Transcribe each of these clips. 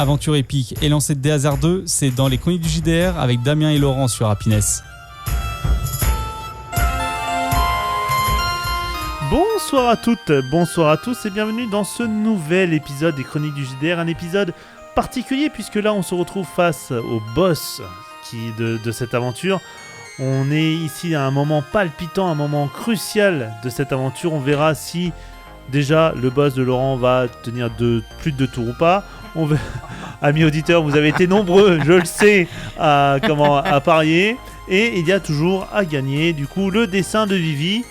aventure épique et lancée de Dés 2, c'est dans les chroniques du JDR avec Damien et Laurent sur Happiness. Bonsoir à toutes, bonsoir à tous et bienvenue dans ce nouvel épisode des chroniques du JDR, un épisode particulier puisque là on se retrouve face au boss de cette aventure. On est ici à un moment palpitant, un moment crucial de cette aventure. On verra si déjà le boss de Laurent va tenir plus de 2 tours ou pas. Amis auditeurs, vous avez été nombreux, je le sais, à parier. Et il y a toujours à gagner du coup le dessin de Vivi.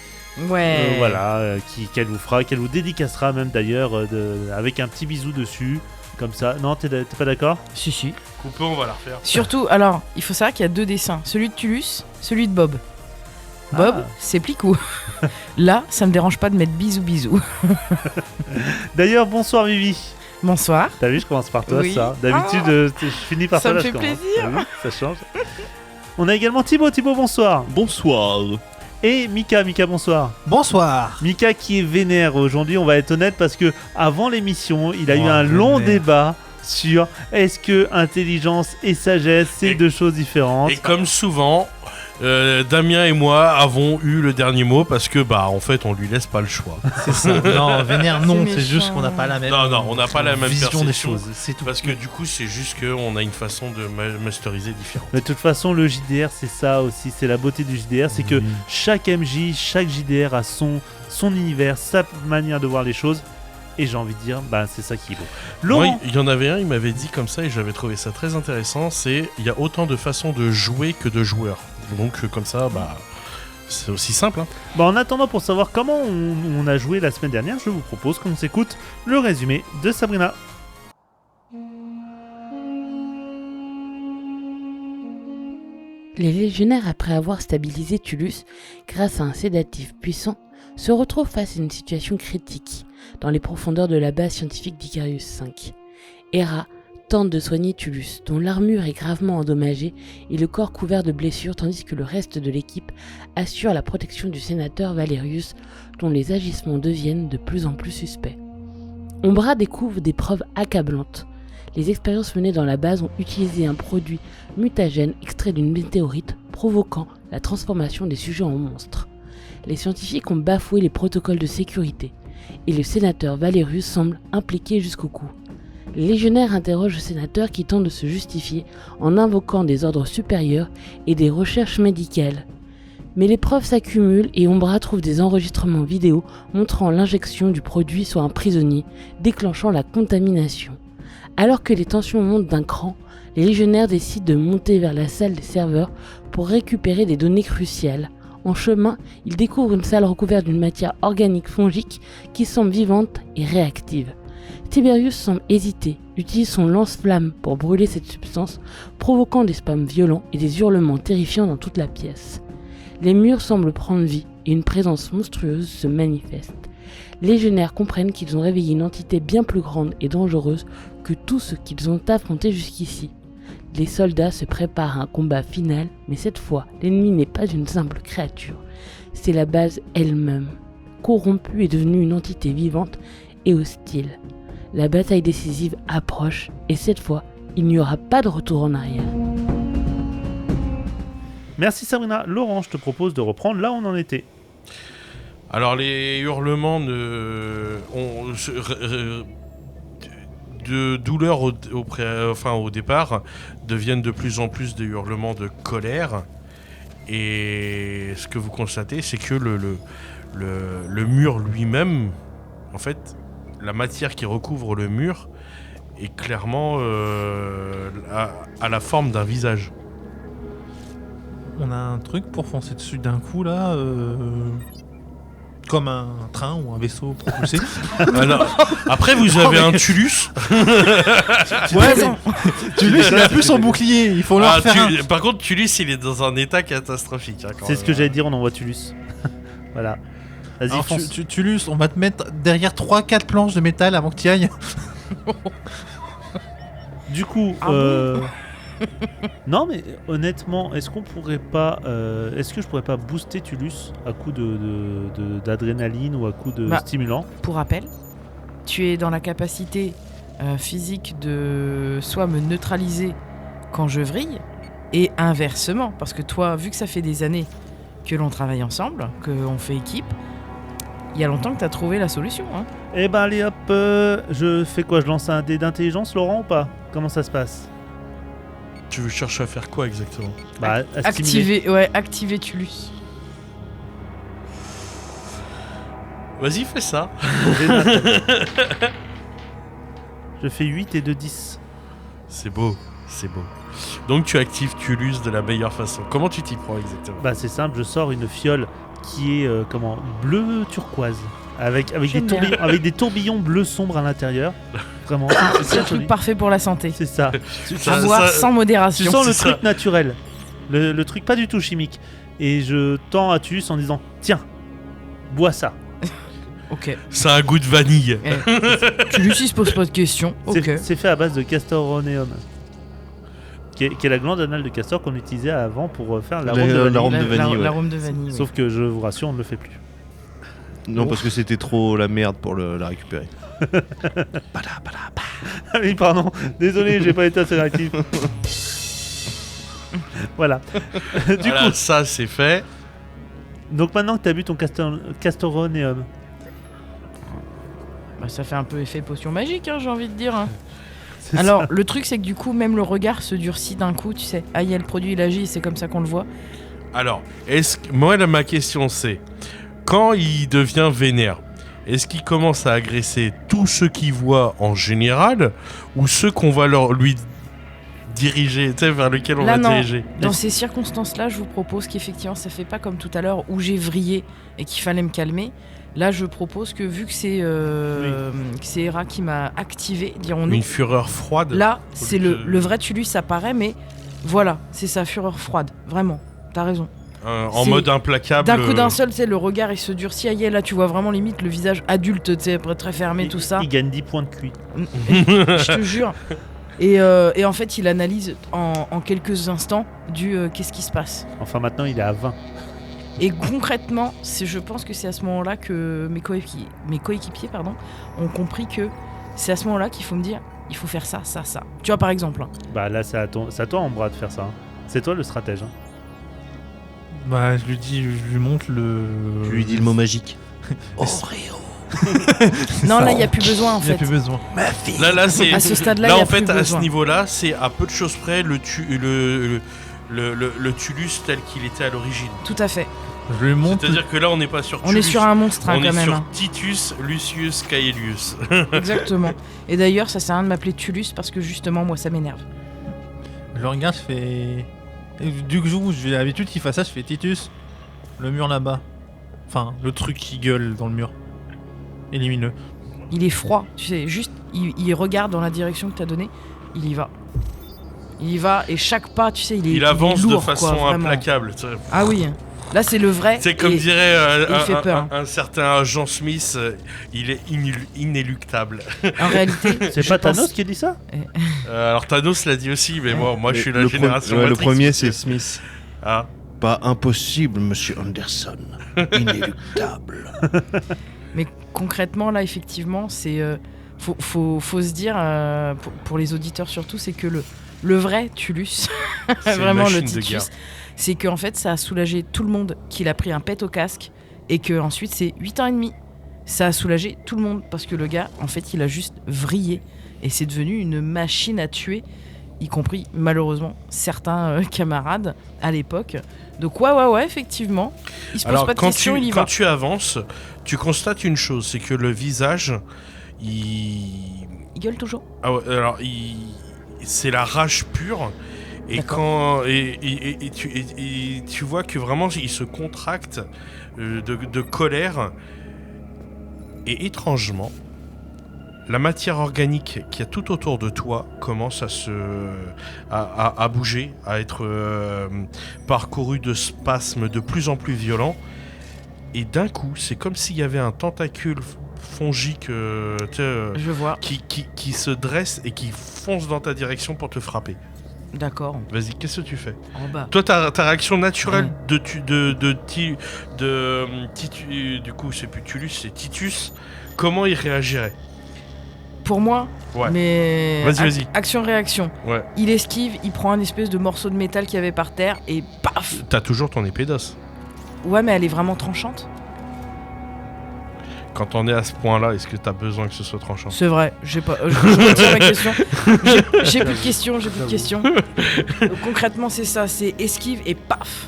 Ouais. Qu'elle vous fera, qu'elle vous dédicacera même d'ailleurs avec un petit bisou dessus. Comme ça. Non, t'es pas d'accord ? Si. Coupé, on va la refaire. Surtout, alors, il faut savoir qu'il y a 2 dessins. Celui de Tulus, celui de Bob. Bob, c'est Plicou. Là, ça me dérange pas de mettre bisous. D'ailleurs, bonsoir Vivi. Bonsoir. T'as vu, je commence par toi, oui. ça. D'habitude, je finis par ça toi. Ça me fait plaisir. Vu, ça change. On a également Thibaut, bonsoir. Bonsoir. Et Mika, bonsoir. Bonsoir. Mika qui est vénère aujourd'hui, on va être honnête, parce que avant l'émission, il a eu un long débat sur est-ce que intelligence et sagesse, c'est 2 choses différentes. Et comme souvent, Damien et moi avons eu le dernier mot parce que en fait on lui laisse pas le choix. C'est ça. Non, vénère non, c'est méchant. juste qu'on n'a pas la même. Non, on n'a pas la même vision perception des choses. C'est tout. Parce que du coup c'est juste qu'on a une façon de masteriser différente. Mais de toute façon, le JDR, c'est ça aussi, c'est la beauté du JDR, c'est que chaque MJ, chaque JDR a son univers, sa manière de voir les choses. Et j'ai envie de dire, c'est ça qui est beau. Laurent, Moi, il y en avait un, il m'avait dit comme ça et j'avais trouvé ça très intéressant, c'est il y a autant de façons de jouer que de joueurs. Donc comme ça, c'est aussi simple. Hein. En attendant, pour savoir comment on a joué la semaine dernière, je vous propose qu'on s'écoute le résumé de Sabrina. Les légionnaires, après avoir stabilisé Tulus grâce à un sédatif puissant, se retrouvent face à une situation critique dans les profondeurs de la base scientifique d'Icarius 5. Hera tente de soigner Tulus, dont l'armure est gravement endommagée et le corps couvert de blessures, tandis que le reste de l'équipe assure la protection du sénateur Valerius, dont les agissements deviennent de plus en plus suspects. Umbra découvre des preuves accablantes. Les expériences menées dans la base ont utilisé un produit mutagène extrait d'une météorite, provoquant la transformation des sujets en monstres. Les scientifiques ont bafoué les protocoles de sécurité, et le sénateur Valerius semble impliqué jusqu'au cou. Les légionnaires interrogent le sénateur qui tente de se justifier en invoquant des ordres supérieurs et des recherches médicales. Mais les preuves s'accumulent et Umbra trouve des enregistrements vidéo montrant l'injection du produit sur un prisonnier, déclenchant la contamination. Alors que les tensions montent d'un cran, les légionnaires décident de monter vers la salle des serveurs pour récupérer des données cruciales. En chemin, ils découvrent une salle recouverte d'une matière organique fongique qui semble vivante et réactive. Tiberius semble hésiter, utilise son lance-flamme pour brûler cette substance, provoquant des spasmes violents et des hurlements terrifiants dans toute la pièce. Les murs semblent prendre vie et une présence monstrueuse se manifeste. Les légionnaires comprennent qu'ils ont réveillé une entité bien plus grande et dangereuse que tout ce qu'ils ont affronté jusqu'ici. Les soldats se préparent à un combat final, mais cette fois, l'ennemi n'est pas une simple créature. C'est la base elle-même, corrompue et devenue une entité vivante et hostile. La bataille décisive approche, et cette fois, il n'y aura pas de retour en arrière. Merci Sabrina. Laurent, je te propose de reprendre là où on en était. Alors les hurlements de douleur au départ deviennent de plus en plus des hurlements de colère. Et ce que vous constatez, c'est que le mur lui-même, en fait, la matière qui recouvre le mur est clairement à la forme d'un visage. On a un truc pour foncer dessus d'un coup là, comme un train ou un vaisseau propulsé. Après, vous avez un Tulus. Ouais, mais Tulus il a plus son bouclier, il faut leur faire un. Par contre, Tulus il est dans un état catastrophique. C'est ce que j'allais dire, on envoie Tulus. Voilà. Vas-y, Alors, fonce. Tulus, on va te mettre derrière 3-4 planches de métal avant que tu y ailles. Du coup, non mais honnêtement, est-ce que je pourrais pas booster Tulus à coup d'adrénaline ou à coup de stimulant? Pour rappel, tu es dans la capacité physique de soit me neutraliser quand je vrille, et inversement, parce que toi, vu que ça fait des années que l'on travaille ensemble, qu'on fait équipe, il y a longtemps que tu as trouvé la solution. Hein. Eh ben allez hop, je fais quoi? Je lance un dé d'intelligence, Laurent, ou pas? Comment ça se passe? Tu veux chercher à faire quoi exactement? Bah, à stimuler. Activer Tulus. Vas-y, fais ça. Je fais 8 et 2, 10. C'est beau, c'est beau. Donc tu actives Tulus de la meilleure façon. Comment tu t'y prends exactement? Bah c'est simple, je sors une fiole qui est bleu turquoise avec des tourbillons bleus sombres à l'intérieur. Vraiment, C'est un truc parfait pour la santé. c'est ça. À boire sans Tu modération. sens le c'est truc ça. naturel, le truc pas du tout chimique. Et je tends à Tulus en disant tiens, bois ça. Ok. C'est un goût de vanille. Tulus, il se pose pas de questions. Ok. C'est fait à base de castoreneum. Qui est la glande anale de castor qu'on utilisait avant pour faire l'arôme de vanille. l'arôme de vanille, ouais. L'arôme de vanille. Sauf que je vous rassure, on ne le fait plus. Non, parce que c'était trop la merde pour la récupérer. Ah oui, pardon. Désolé, j'ai pas été assez réactif. Voilà. Du Voilà, coup, ça c'est fait. donc maintenant que tu as bu ton castoreneum, Bah, ça fait un peu effet potion magique, hein, j'ai envie de dire. Hein. c'est Alors, ça. le truc, c'est que du coup, même le regard se durcit d'un coup, tu sais. Ah, il y a le produit, il agit, c'est comme ça qu'on le voit. Alors, moi là, ma question c'est, quand il devient vénère, est-ce qu'il commence à agresser tous ceux qu'il voit en général, ou ceux qu'on va lui diriger, tu sais, vers lesquels on Là, va non. diriger? Dans ces circonstances-là, je vous propose qu'effectivement, ça fait pas comme tout à l'heure où j'ai vrillé et qu'il fallait me calmer. Là, je propose que vu que c'est Hera qui m'a activé, dirons-nous, Une fureur froide. là, c'est que- le vrai Tulus apparaît, mais voilà, c'est sa fureur froide. Vraiment, t'as raison. En c'est- mode implacable. D'un coup d'un seul, tu sais, le regard il se durcit. Aïe, là, tu vois vraiment limite le visage adulte, tu sais, très fermé, tout ça. Il gagne 10 points de QI. Je te jure. Et en fait, il analyse en quelques instants qu'est-ce qui se passe. Enfin, maintenant, il est à 20. Et concrètement, je pense que c'est à ce moment-là que mes coéquipiers ont compris que c'est à ce moment-là qu'il faut me dire, il faut faire ça, ça, ça. Tu vois, par exemple. Hein. Bah là, c'est à toi, Ambra, de faire ça. Hein. C'est toi le stratège. Hein. Bah, je lui montre le. Tu lui dis le mot magique. Non, là, il n'y a plus besoin, en Il n'y a fait. plus besoin. Là, c'est. À ce stade-là, Là, il y a en fait, plus à ce besoin. niveau-là, c'est à peu de choses près le Tulus tel qu'il était à l'origine. Tout à fait. Je lui montre. C'est-à-dire que là, on n'est pas sur On Tulus. est sur un monstre, hein, On quand est même. sur Hein. Titus Lucius Caelius. Exactement. Et d'ailleurs, ça sert à rien de m'appeler Tulus parce que justement, moi, ça m'énerve. Je le regarde, je fais. Et du coup, j'ai l'habitude qu'il fasse ça, je fais Titus, le mur là-bas. Enfin, le truc qui gueule dans le mur. Élimine-le. Il est froid, tu sais, juste, il regarde dans la direction que t'as donnée, il y va. Il y va, et chaque pas, tu sais, il est Il avance lourd, de façon quoi, vraiment. implacable. tu sais. Ah oui, là c'est le vrai. C'est comme et- dirait il fait peur. un certain Jean Smith, il est inéluctable. En réalité, C'est je pas pense- Thanos qui dit ça? Alors Thanos l'a dit aussi, mais moi je suis la Le génération le Matrix, premier, parce c'est que- Smith. Ah. Pas impossible, monsieur Anderson. Inéluctable. Mais concrètement, là, effectivement, c'est. Faut se dire, pour les auditeurs surtout, c'est que le vrai Tulus, C'est une vraiment le machine de guerre. Titus, c'est qu'en fait, ça a soulagé tout le monde qu'il a pris un pet au casque et que ensuite c'est 8 ans et demi. Ça a soulagé tout le monde parce que le gars, en fait, il a juste vrillé et c'est devenu une machine à tuer, y compris malheureusement certains camarades à l'époque. Donc ouais, effectivement, il se pose Alors pas de quand questions, il y quand va. tu avances, tu constates une chose, c'est que le visage, Il gueule toujours. Ah ouais, alors, c'est la rage pure. Et D'accord. quand et tu vois que vraiment il se contracte de colère. Et étrangement, la matière organique qu'il y a tout autour de toi commence à bouger, à être parcourue de spasmes de plus en plus violents. Et d'un coup, c'est comme s'il y avait un tentacule fongique Je vois, qui se dresse et qui fonce dans ta direction pour te frapper. d'accord. Vas-y, qu'est-ce que tu fais? En bas. Toi, ta réaction naturelle Ouais. du coup, c'est plus Tulus, c'est Titus. Comment il réagirait? pour moi, Ouais. mais Vas-y. action-réaction. Ouais. Il esquive, il prend un espèce de morceau de métal qu'il y avait par terre et paf. T'as toujours ton épée d'os. Ouais, mais elle est vraiment tranchante. Quand on est à ce point-là, est-ce que t'as besoin que ce soit tranchant? C'est vrai, j'ai pas. Je retire ma question. J'ai plus de questions. Donc, concrètement, c'est ça, c'est esquive et paf.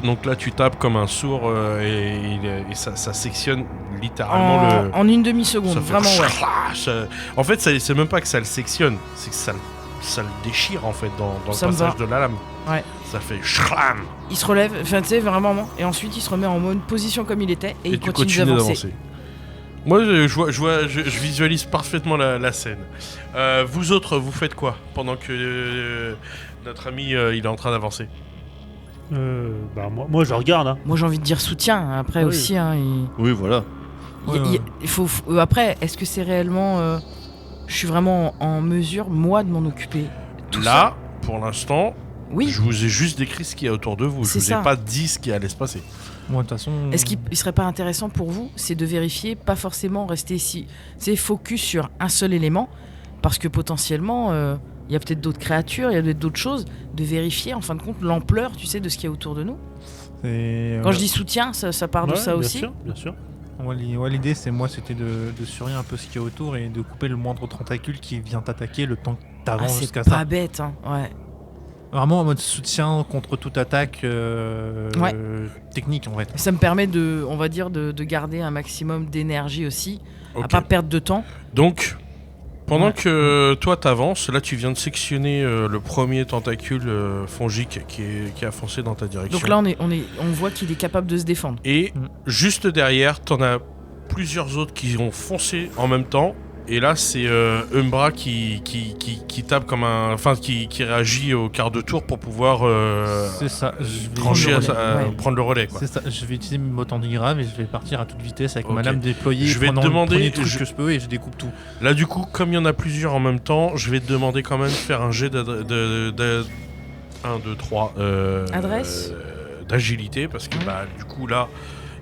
Donc là, tu tapes comme un sourd et ça sectionne littéralement le. En une demi-seconde, Ça fait vraiment ouais. En fait, c'est même pas que ça le sectionne, c'est que ça le déchire en fait dans le Ça me passage va. de la lame. Ouais. Ça fait schram Il se relève, enfin tu sais vraiment, et ensuite il se remet en mode position comme il était et il tu continue continues d'avancer. Moi, je visualise parfaitement la scène. Vous autres, vous faites quoi pendant que notre ami il est en train d'avancer? Moi je regarde. Hein. Moi j'ai envie de dire soutien, après Oui. aussi. Hein, Oui, voilà. il faut, après, est-ce que c'est réellement. Je suis vraiment en mesure, moi, de m'en occuper tout Là, pour l'instant, seul. Oui. je vous ai juste décrit ce qu'il y a autour de vous. Je C'est vous ça. ai pas dit ce qui allait se passer. Moi, de toute façon. Est-ce qu'il serait pas intéressant pour vous, c'est de vérifier, pas forcément rester ici, c'est focus sur un seul élément, parce que potentiellement, il y a peut-être d'autres créatures, il y a peut-être d'autres choses, de vérifier en fin de compte l'ampleur, tu sais, de ce qu'il y a autour de nous. Quand je dis soutien, ça part de Ouais, ça bien aussi. sûr, bien sûr. L'idée, c'est c'était de surveiller un peu ce qu'il y a autour et de couper le moindre tentacule qui vient t'attaquer le temps que Ah, t'avances c'est jusqu'à pas ça. bête, hein. Ouais. Vraiment en mode soutien contre toute attaque technique en fait. Ça me permet de, on va dire, de garder un maximum d'énergie aussi, à Ok. pas perdre de temps. Donc, pendant Ouais. que toi t'avances, là tu viens de sectionner le premier tentacule fongique qui a foncé dans ta direction. Donc là, on voit qu'il est capable de se défendre. Et Mm. juste derrière, t'en as plusieurs autres qui ont foncé en même temps. Et là, c'est Umbra qui tape comme un. Enfin, qui réagit au quart de tour pour pouvoir C'est ça. Je vais trancher, Prendre le relais, ouais. prendre le relais. Quoi. C'est ça. Je vais utiliser mon antigrave et je vais partir à toute vitesse avec Ok. ma lame déployée. Je vais te prenant le demander- premier truc je- que je peux et je découpe tout. Là, du coup, comme il y en a plusieurs en même temps, je vais te demander quand même de faire un jet 1, 2, 3. Adresse d'agilité, parce que bah, du coup, là,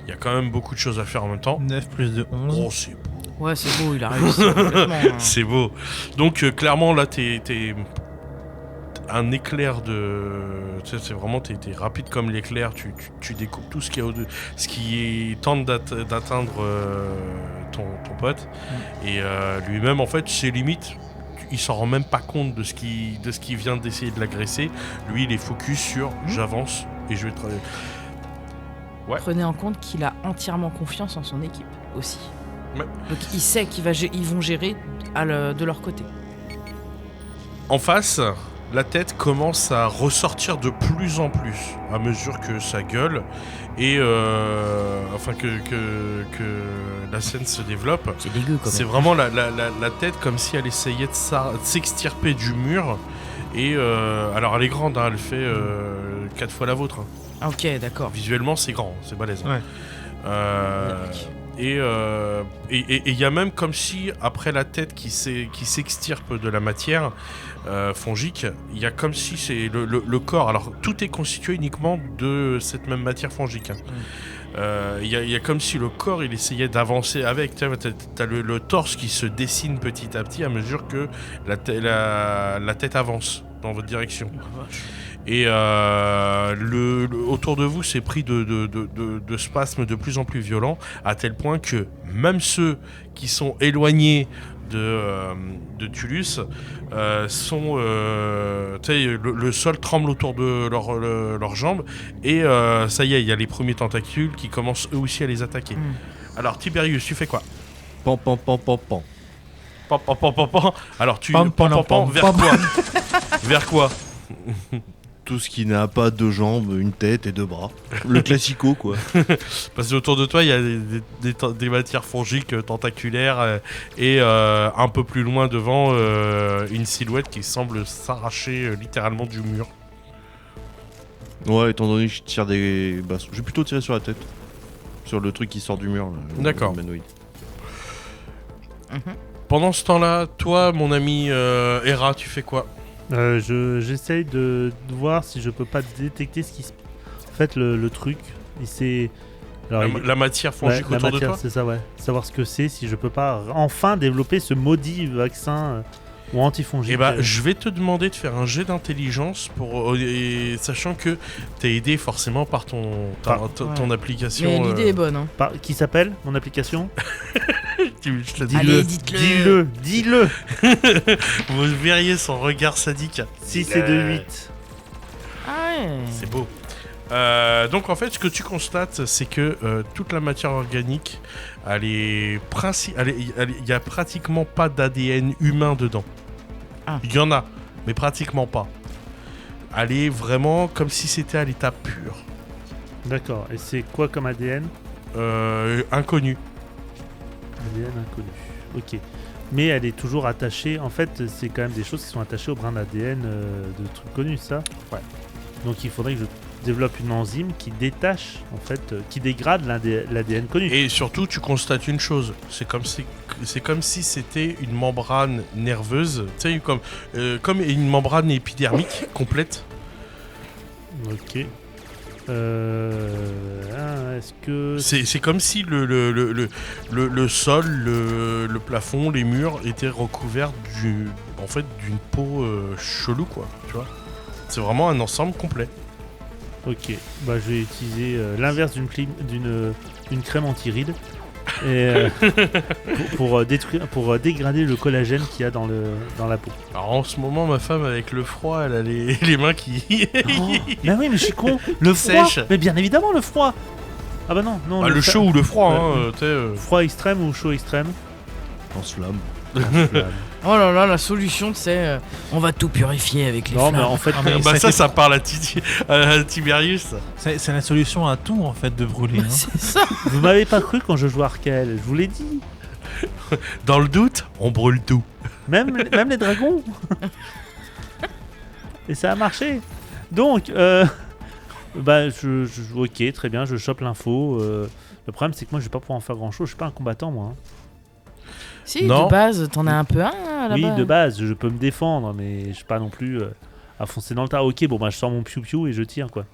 il y a quand même beaucoup de choses à faire en même temps. 9 plus de 11. Oh, c'est beau. Ouais, c'est beau, il a réussi complètement. Hein. C'est beau. Donc clairement là t'es un éclair de, tu sais, c'est vraiment t'es rapide comme l'éclair. Tu découpes tout ce qui tente d'atteindre ton pote. Et lui-même en fait c'est limite. Il s'en rend même pas compte de ce qui vient d'essayer de l'agresser. Lui il est focus sur j'avance et je vais travailler. Ouais. Prenez en compte qu'il a entièrement confiance en son équipe aussi. Ouais. Donc il sait qu'ils vont gérer de leur côté. En face, la tête commence à ressortir de plus en plus à mesure que ça gueule et enfin que la scène se développe. C'est dégueu quand C'est même. vraiment la tête comme si elle essayait de s'extirper du mur. Et alors elle est grande, hein, elle fait 4 fois la vôtre. Hein. Ah, ok, d'accord. Visuellement c'est grand, c'est balèze. Hein. Ouais. Et il y a même comme si, après la tête qui s'extirpe de la matière fongique, il y a comme si c'est le corps. Alors, tout est constitué uniquement de cette même matière fongique. Hein. Il y a comme si le corps, il essayait d'avancer avec. T'as le torse qui se dessine petit à petit à mesure que la tête avance dans votre direction. Et autour de vous, c'est pris de spasmes de plus en plus violents, à tel point que même ceux qui sont éloignés de Tulus sont... le sol tremble autour de leurs jambes, et ça y est, il y a les premiers tentacules qui commencent eux aussi à les attaquer. Alors, Tiberius, tu fais quoi? Pan, pan, pan, pan, pan. Pan, pan, pan, pan, pan. Alors, tu... Pam, pan, pam, pan, pan, pam, vers pam. quoi? Vers quoi? Tout ce qui n'a pas deux jambes, une tête et deux bras. Le classico, quoi. Parce que autour de toi, il y a des matières fongiques tentaculaires et un peu plus loin devant, une silhouette qui semble s'arracher littéralement du mur. Ouais, étant donné que je tire des bastons, je vais plutôt tirer sur la tête. Sur le truc qui sort du mur, là. D'accord. Humanoïde. Pendant ce temps-là, toi, mon ami Hera, tu fais quoi? J'essaye de voir si je peux pas détecter ce qui se... En fait, le truc, il s'est... Alors, La matière fongique la autour de matière, toi. c'est ça, ouais. Savoir ce que c'est, si je peux pas enfin développer ce maudit vaccin ou antifongique. Et bah, je vais te demander de faire un jet d'intelligence et sachant que t'es aidé forcément par ton application. Mais l'idée est bonne. Hein. Qui s'appelle mon application? Je te le dis. Allez, dites-le. Dis-le. Vous verriez son regard sadique. 6 et 2, 8. Ah ouais. C'est beau. Donc en fait, ce que tu constates, c'est que toute la matière organique, il y a pratiquement pas d'ADN humain dedans. Ah. Il y en a, mais pratiquement pas. Elle est vraiment comme si c'était à l'état pur. D'accord. Et c'est quoi comme ADN? Inconnu. ADN inconnu. Ok. Mais elle est toujours attachée. En fait, c'est quand même des choses qui sont attachées au brin d'ADN de trucs connus, ça? Ouais. Donc il faudrait que je développe une enzyme qui détache, en fait, qui dégrade l'ADN connu. Et surtout, tu constates une chose, c'est comme si c'était une membrane nerveuse, tu sais, comme une membrane épidermique complète. Ok. Est-ce que... C'est comme si le sol, le plafond, les murs étaient recouverts d'une peau chelou, quoi, tu vois. C'est vraiment un ensemble complet. Ok, bah je vais utiliser l'inverse d'une crème anti-rides et, pour dégrader le collagène qu'il y a dans la peau. Alors en ce moment, ma femme, avec le froid, elle a les mains qui... Mais oui, mais je suis con. Le froid. Sèche. Mais bien évidemment le froid. Ah bah non, non. Ah, le chaud ou le froid, hein, tu sais... Froid extrême ou chaud extrême? Lance-flamme. Oh là là, la solution, c'est on va tout purifier avec les Non, mais flammes. en fait, Bah ça parle à Tiberius. C'est la solution à tout en fait de brûler. Hein. C'est ça. vous m'avez pas cru quand je jouais à Arkel. Je vous l'ai dit. Dans le doute, on brûle tout. Même les dragons. Et ça a marché. Donc, bah, ok, très bien, je chope l'info. Le problème, c'est que moi, je vais pas pouvoir en faire grand chose. Je suis pas un combattant, moi. Hein. Si, Non. de base, t'en as un peu un hein, là-bas. Oui, de base, je peux me défendre, mais je suis pas non plus à foncer dans le tas. Ok, bon, bah, je sors mon piou-piou et je tire, quoi.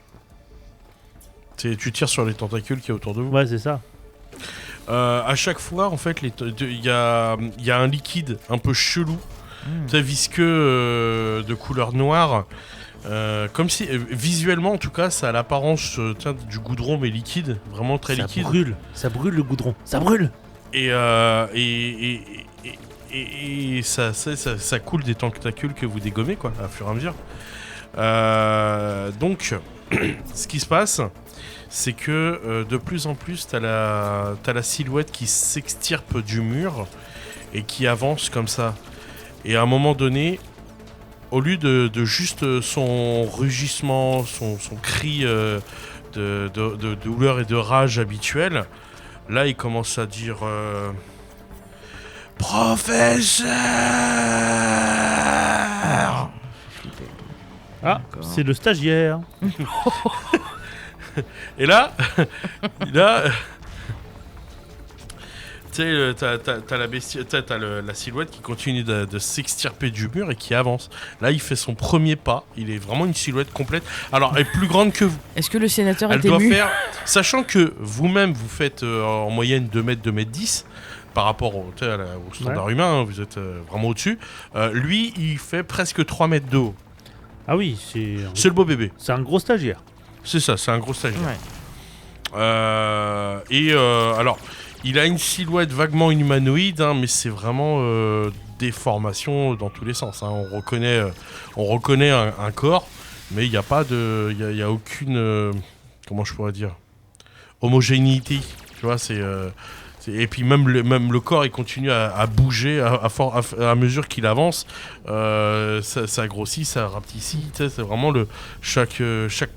Tu tires sur les tentacules qui est autour de vous. Ouais, c'est ça. À chaque fois, en fait, il y a un liquide un peu chelou, très visqueux, de couleur noire. Comme si, visuellement en tout cas, ça a l'apparence du goudron mais liquide, vraiment très liquide. Ça brûle le goudron, ça brûle. Et ça coule des tentacules que vous dégommez, quoi, à fur et à mesure. Donc, ce qui se passe, c'est que de plus en plus, t'as la silhouette qui s'extirpe du mur et qui avance comme ça. Et à un moment donné, au lieu de juste son rugissement, son cri de douleur et de rage habituel, là il commence à dire Professeur. Ah, c'est le stagiaire. Et là, tu sais, t'as la bestie, t'as la silhouette qui continue de s'extirper du mur et qui avance. Là, il fait son premier pas. Il est vraiment une silhouette complète. Alors, elle est plus grande que vous. Est-ce que le sénateur Elle est doit ému faire, sachant que vous-même, vous faites en moyenne 2 mètres, 2 mètres 10 par rapport au standard humain, hein, vous êtes vraiment au-dessus. Lui, il fait presque 3 mètres de haut. Ah oui, C'est le beau bébé. c'est un gros stagiaire. C'est ça, c'est un gros stagiaire. Ouais. Alors, il a une silhouette vaguement humanoïde, hein, mais c'est vraiment des formations dans tous les sens. Hein. On reconnaît un corps, mais il n'y a pas de, il y a aucune, comment je pourrais dire, homogénéité. Tu vois, et puis même le corps, il continue à bouger à mesure qu'il avance. Ça grossit, ça rapetit. C'est vraiment chaque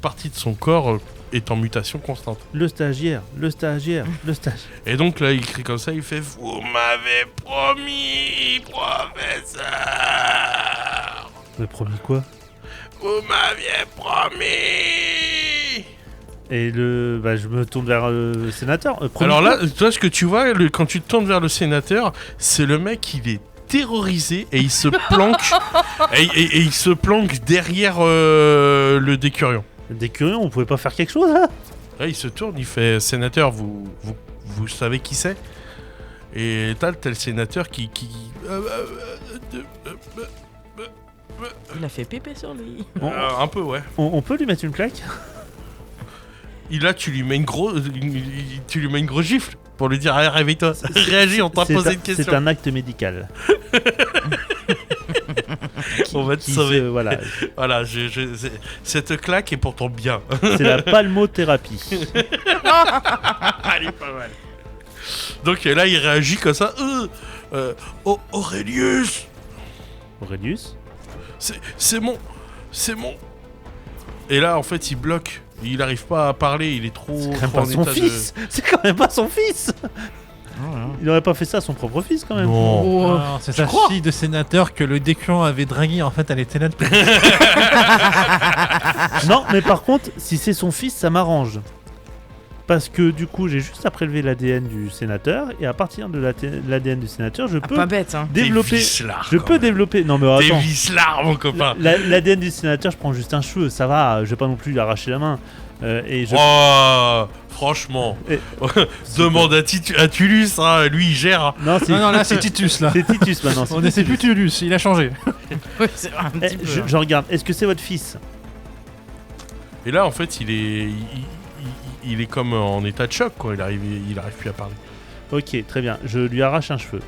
partie de son corps est en mutation constante. Le stagiaire. Et donc là, il crie comme ça, il fait « Vous m'avez promis, professeur !» Le premier quoi? Vous m'aviez promis. Et je me tourne vers le sénateur. Alors là, toi, ce que tu vois, quand tu te tournes vers le sénateur, c'est le mec, il est terrorisé et il se planque et il se planque derrière le décurion. Des curieux, on pouvait pas faire quelque chose là? Là, il se tourne, il fait sénateur, vous savez qui c'est? Et t'as le sénateur qui Il a fait pépé sur lui. un peu, ouais. On peut lui mettre une claque? Là, tu lui mets une grosse gifle pour lui dire allez, réveille-toi, réagis, on t'a posé une question. C'est un acte médical. On va te sauver. Voilà. Voilà, cette claque est pour ton bien. C'est la palmothérapie. Elle est pas mal. Donc là, il réagit comme ça. Aurelius, Aurelius? c'est mon. Et là, en fait, il bloque. Il n'arrive pas à parler. Il est trop. C'est quand même trop pas en son état fils. C'est quand même pas son fils. Il aurait pas fait ça à son propre fils quand même. Non. Oh. Alors, c'est sa fille de sénateur que le déclin avait dragué. En fait, elle était là depuis. Non, mais par contre, si c'est son fils, ça m'arrange. Parce que du coup, j'ai juste à prélever l'ADN du sénateur et à partir de l'ADN du sénateur, je peux Pas bête, hein. développer. Vislard, Je quand peux même. développer. Non, mais Des attends. Vislard, mon copain. L'ADN du sénateur, je prends juste un cheveu, ça va. Je vais pas non plus lui arracher la main. Et je. Oh, franchement. Et- Demande à Tulus, hein, lui, il gère. Non, c'est Non, là, c'est Titus, là. c'est Titus maintenant. On ne sait plus Tulus, il a changé. Ouais, c'est vrai, un petit peu. Je regarde. Est-ce que c'est votre fils? Et là, en fait, il est comme en état de choc, quoi. Il arrive plus à parler. Ok, très bien. Je lui arrache un cheveu.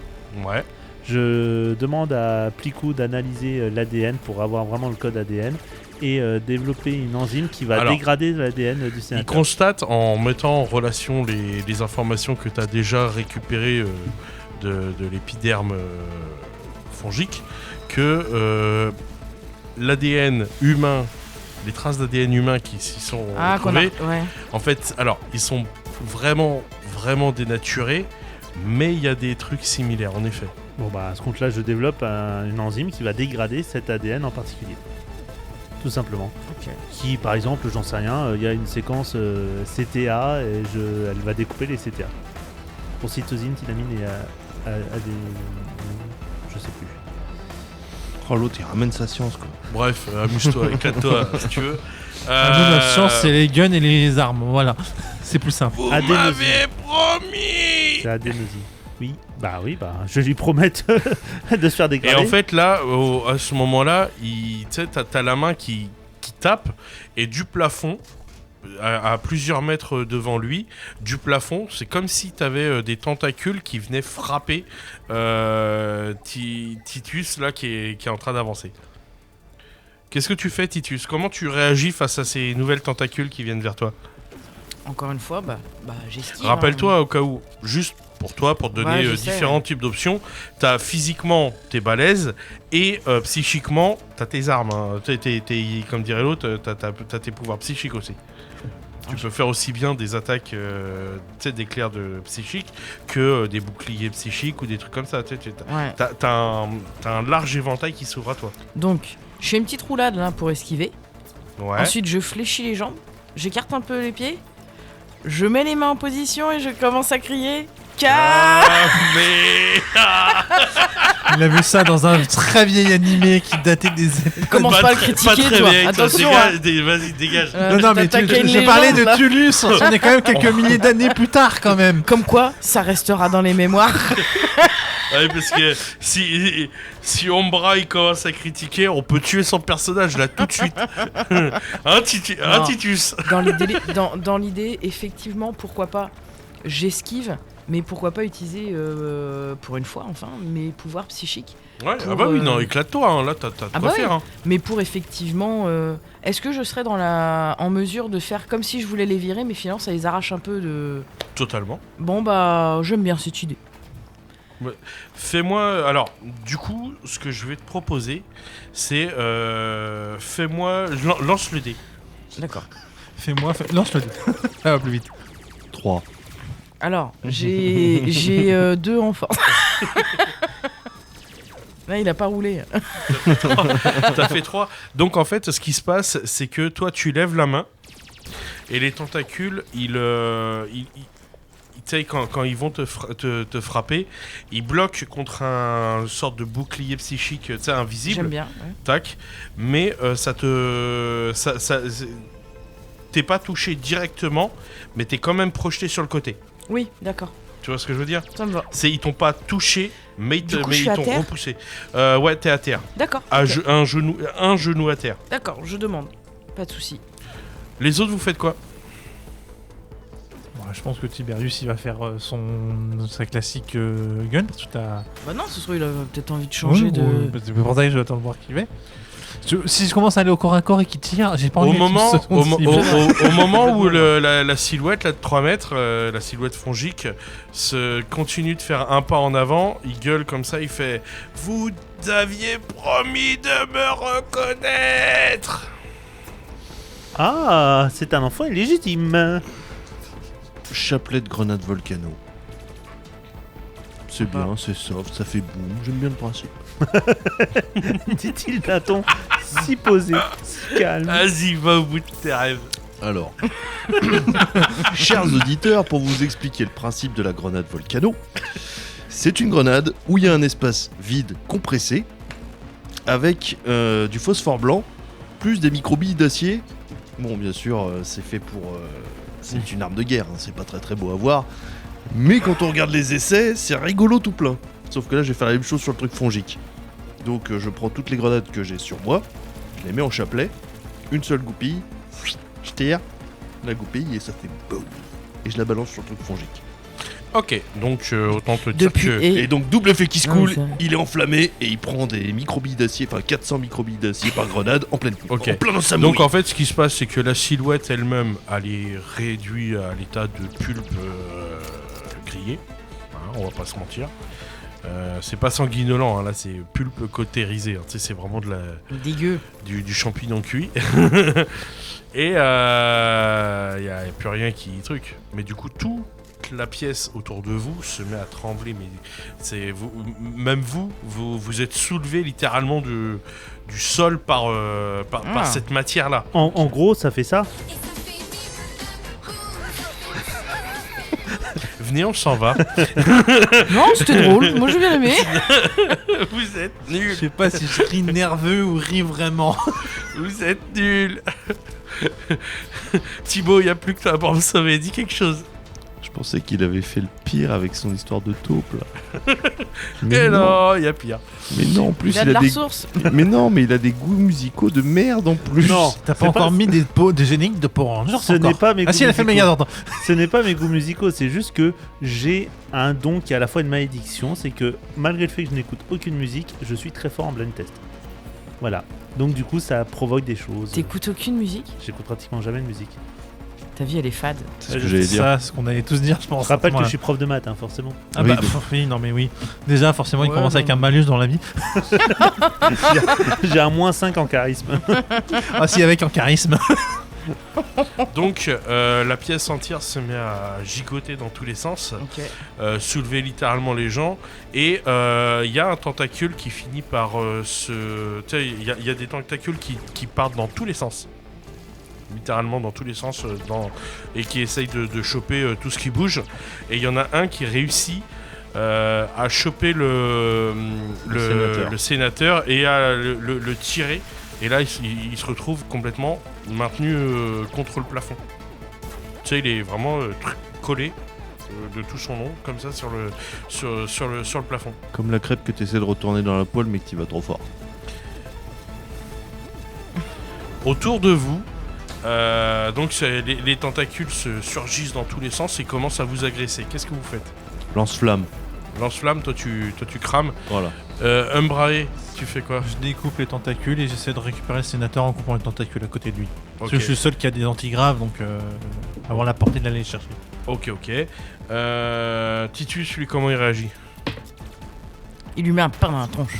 Ouais. Je demande à Plicou d'analyser l'ADN pour avoir vraiment le code ADN et développer une enzyme qui va Alors, dégrader l'ADN du Il sénateur. constate, en mettant en relation les informations que tu as déjà récupérées de l'épiderme fongique, que l'ADN humain, les traces d'ADN humain qui s'y sont Ah, qu'on a. retrouvées, Ouais. en fait, alors, ils sont vraiment, vraiment dénaturés, mais il y a des trucs similaires, en effet. Bon bah à ce compte-là, je développe une enzyme qui va dégrader cet ADN en particulier. Tout simplement. Ok. Qui, par exemple, j'en sais rien, il y a une séquence CTA et elle va découper les CTA. Pour cytosine, tinamine et je sais plus. Oh, l'autre, il ramène sa science, quoi. Bref, amuse-toi, éclate-toi, si tu veux. Nous, notre science, c'est les guns et les armes. Voilà. C'est plus simple. Vous Adénosine. m'avez promis. C'est adénosine. Oui, bah je lui promets de se faire Et dégrader. en fait, là, à ce moment-là, tu sais, t'as la main qui tape, et du plafond, à plusieurs mètres devant lui, du plafond, c'est comme si t'avais des tentacules qui venaient frapper Titus, là, qui est en train d'avancer. Qu'est-ce que tu fais, Titus? Comment tu réagis face à ces nouvelles tentacules qui viennent vers toi? Encore une fois, j'esquive. Rappelle-toi, au cas où, juste pour toi, pour te donner Ouais, je sais, différents types d'options, t'as physiquement tes balèzes et psychiquement t'as tes armes. Hein. Comme dirait l'autre, t'as tes pouvoirs psychiques aussi. Tu peux faire aussi bien des attaques d'éclairs de psychique que des boucliers psychiques ou des trucs comme ça. Ouais. T'as un large éventail qui s'ouvre à toi. Donc, je fais une petite roulade là pour esquiver. Ouais. Ensuite, je fléchis les jambes. J'écarte un peu les pieds. Je mets les mains en position et je commence à crier. Mais... Il a vu ça dans un très vieil animé qui datait des époques. Commence pas à le critiquer, très toi. bien, Attention, Vas-y, dégage. Non, mais t'attaquais une j'ai parlé légende, là. de Tulus. On est quand même quelques milliers d'années plus tard, quand même. Comme quoi, ça restera dans les mémoires. Ouais, parce que si Ombra il commence à critiquer, on peut tuer son personnage là tout de suite. Un Titus. Dans l'idée, effectivement, pourquoi pas, j'esquive, mais pourquoi pas utiliser, pour une fois, enfin, mes pouvoirs psychiques. Ouais, Pour, ah bah oui, non, éclate-toi, hein, là t'as de Ah quoi bah faire. oui. Hein. Mais pour effectivement, est-ce que je serais en mesure de faire comme si je voulais les virer, mais finalement ça les arrache un peu de... Totalement. Bon bah, j'aime bien cette idée. Fais-moi. Alors, du coup, ce que je vais te proposer, c'est. Fais-moi. Lance le dé. D'accord. Lance-le. Ça va plus vite. 3. Alors, j'ai 2 en force. Là, il a pas roulé. T'as fait 3. Donc, en fait, ce qui se passe, c'est que toi, tu lèves la main et les tentacules, tu sais, quand ils vont te frapper, ils bloquent contre un sorte de bouclier psychique, tu sais, invisible. J'aime bien. Ouais. Tac. Mais t'es pas touché directement, mais t'es quand même projeté sur le côté. Oui, d'accord. Tu vois ce que je veux dire? Ça me va. Ils t'ont pas touché, mais Du coup, mais je ils suis à t'ont terre repoussé. Ouais, t'es à terre. D'accord. À ok. un genou à terre. D'accord, je demande. Pas de souci. Les autres, vous faites quoi? Ouais, je pense que Tiberius il va faire sa classique gun parce que t'as. Bah non, ce soir il a peut-être envie de changer de. C'est pour ça que je vais attendre voir qui va. Si je commence à aller au corps à corps et qu'il tire, j'ai pas envie Au moment, qu'il se au, fonce, mo- il au- va- au moment où la silhouette là, de 3 mètres, la silhouette fongique, continue de faire un pas en avant, il gueule comme ça, il fait « Vous aviez promis de me reconnaître !» Ah, c'est un enfant illégitime. Chapelet de grenade volcano. C'est bien, c'est soft, ça fait boum, j'aime bien le principe. Dit-il d'un ton si posé, si calme. Vas-y, va au bout de tes rêves. Alors, chers auditeurs, pour vous expliquer le principe de la grenade volcano, c'est une grenade où il y a un espace vide compressé avec du phosphore blanc plus des microbilles d'acier. Bon, bien sûr, c'est fait pour... c'est une arme de guerre, hein, c'est pas très très beau à voir. Mais quand on regarde les essais, c'est rigolo tout plein. Sauf que là, je vais faire la même chose sur le truc fongique. Donc, je prends toutes les grenades que j'ai sur moi, je les mets en chapelet, une seule goupille, je tire la goupille et ça fait boum. Et je la balance sur le truc fongique. Ok, donc autant te dire Depuis que... Et donc, double effet qui se Ah, coule, ça. il est enflammé et il prend des microbilles d'acier, enfin 400 microbilles d'acier par grenade en pleine coupe. Ok. En plein dans sa Donc mouille. en fait, ce qui se passe, c'est que la silhouette elle-même, elle est réduite à l'état de pulpe grillé. Hein, on va pas se mentir. C'est pas sanguinolent, hein, là c'est pulpe cautérisé. Hein, tu sais, c'est vraiment Dégueu. du champignon cuit. Et il n'y a plus rien qui truc. Mais du coup, toute la pièce autour de vous se met à trembler. Mais c'est vous, même vous êtes soulevé littéralement du sol par cette matière-là. En gros, ça fait ça. Venez, on s'en va. Non, c'était drôle. Moi, j'ai bien aimé. Vous êtes Je nuls. sais pas si je ris nerveux ou ris vraiment. Vous êtes nuls. Thibaut, il n'y a plus que toi pour me sauver. Dis quelque chose. Je pensais qu'il avait fait le pire avec son histoire de taupe là. Et non, il y a pire. Mais non, en plus Il a il de a la des. ressource. Mais non, mais il a des goûts musicaux de merde en plus. Non, T'as c'est pas encore mis des génériques de Power Rangers Ce n'est encore. pas mes goûts Ah si, elle a fait musicaux. Megazord. Ce n'est pas mes goûts musicaux, c'est juste que j'ai un don qui est à la fois une malédiction, c'est que malgré le fait que je n'écoute aucune musique, je suis très fort en blind test. Voilà. Donc du coup, ça provoque des choses. T'écoutes aucune musique? J'écoute pratiquement jamais de musique. Ta vie, elle est fade. C'est ce que j'allais dire. Ça, ce qu'on allait tous dire, je Je pense. rappelle que Voilà. je suis prof de maths, hein, forcément. Ah Oui, bah, donc. oui, non mais oui. Déjà, forcément, il Ouais, commence avec non. un malus dans la vie. J'ai un -5 en charisme. Ah si, avec un charisme. Donc, la pièce entière se met à gigoter dans tous les sens, Ok. soulever littéralement les gens, et il y a un tentacule qui finit par se... Tu sais, il y a des tentacules qui partent dans tous les sens. Littéralement dans tous les sens, et qui essayent de choper tout ce qui bouge. Et il y en a un qui réussit à choper le sénateur et à le tirer. Et là, il se retrouve complètement maintenu contre le plafond. Tu sais, il est vraiment collé de tout son long, comme ça, sur le plafond. Comme la crêpe que tu essaies de retourner dans la poêle mais que tu vas trop fort. Autour de vous, donc les tentacules se surgissent dans tous les sens et commencent à vous agresser. Qu'est-ce que vous faites? Lance-flamme. Lance-flamme, toi tu crames. Voilà. Umbrae, tu fais quoi? Je découpe les tentacules et j'essaie de récupérer le sénateur en coupant les tentacules à côté de lui. Parce que Ok. je suis le seul qui a des antigraves, donc avoir la portée d'aller les chercher. Ok. Titus, lui, comment il réagit? Il lui met un pain dans la tronche.